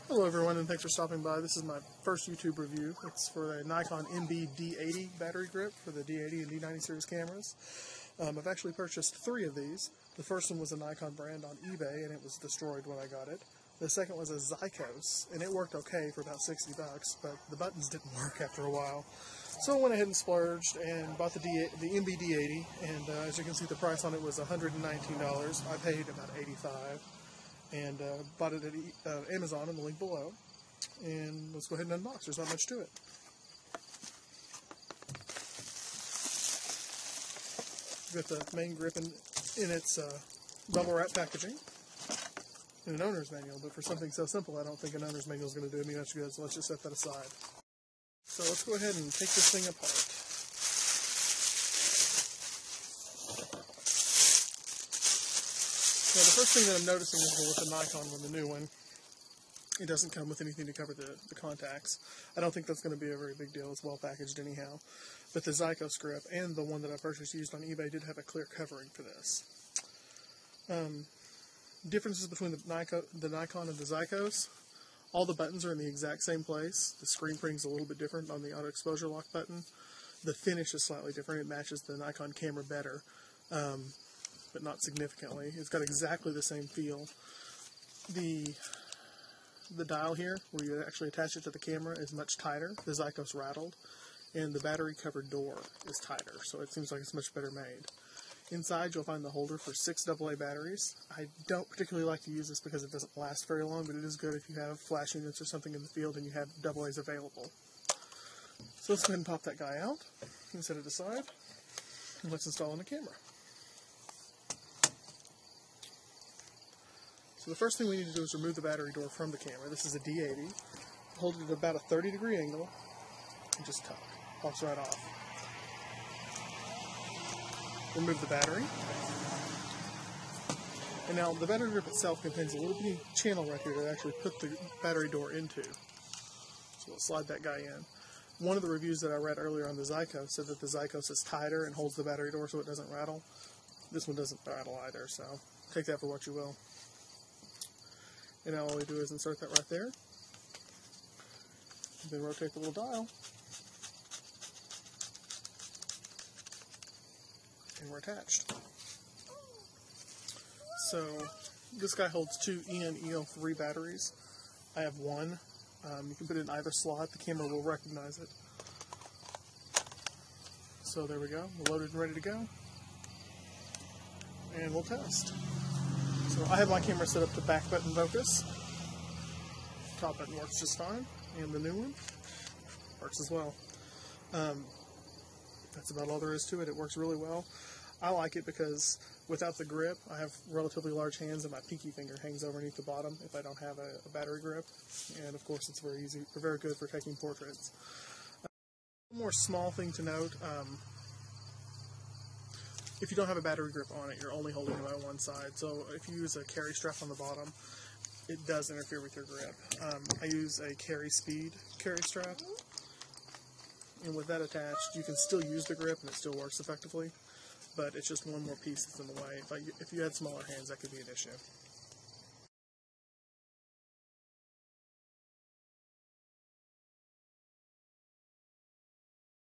Hello everyone, and thanks for stopping by. This is my first YouTube review. It's for a Nikon MB-D80 battery grip for the D80 and D90 series cameras. I've actually purchased 3 of these. The first one was a Nikon brand on eBay, and it was destroyed when I got it. The second was a Zeikos, and it worked okay for about 60 bucks, but the buttons didn't work after a while. So I went ahead and splurged and bought the MB-D80, and as you can see, the price on it was $119. I paid about $85. And bought it at Amazon in the link below. And let's go ahead and unbox. There's not much to it. We've got the main grip in its bubble wrap packaging and an owner's manual, but for something so simple, I don't think an owner's manual is going to do me much good, so let's just set that aside. So let's go ahead and take this thing apart. Now, the first thing that I'm noticing is with the Nikon, with the new one, it doesn't come with anything to cover the contacts. I don't think that's going to be a very big deal. It's well packaged anyhow. But the Zeikos grip and the one that I purchased used on eBay did have a clear covering for this. Differences between the Nikon and the Zeikos: all the buttons are in the exact same place. The screen printing is a little bit different on the auto exposure lock button. The finish is slightly different. It matches the Nikon camera better. But not significantly. It's got exactly the same feel. The dial here, where you actually attach it to the camera, is much tighter. The Zeikos rattled, and the battery covered door is tighter, so it seems like it's much better made. Inside you'll find the holder for 6 AA batteries. I don't particularly like to use this because it doesn't last very long, but it is good if you have flash units or something in the field and you have AA's available. So let's go ahead and pop that guy out and set it aside, and let's install in the camera. So the first thing we need to do is remove the battery door from the camera. This is a D80. Hold it at about a 30-degree angle and just tuck. Pops right off. Remove the battery. And now the battery grip itself contains a little bitty channel right here to actually put the battery door into. So we'll slide that guy in. One of the reviews that I read earlier on the Zeikos said that the Zeikos is tighter and holds the battery door so it doesn't rattle. This one doesn't rattle either, so take that for what you will. And now all we do is insert that right there, and then rotate the little dial, and we're attached. So this guy holds 2 EN-E03 batteries. I have one. You can put it in either slot. The camera will recognize it. So there we go. We're loaded and ready to go. And we'll test. So I have my camera set up to back button focus. Top button works just fine, and the new one works as well. That's about all there is to it. It works really well. I like it because without the grip, I have relatively large hands and my pinky finger hangs underneath the bottom if I don't have a battery grip. And of course it's very good for taking portraits. One more small thing to note. If you don't have a battery grip on it, you're only holding it on one side. So if you use a carry strap on the bottom, it does interfere with your grip. I use a carry speed carry strap, and with that attached, you can still use the grip and it still works effectively, but it's just one more piece that's in the way. If you had smaller hands, that could be an issue.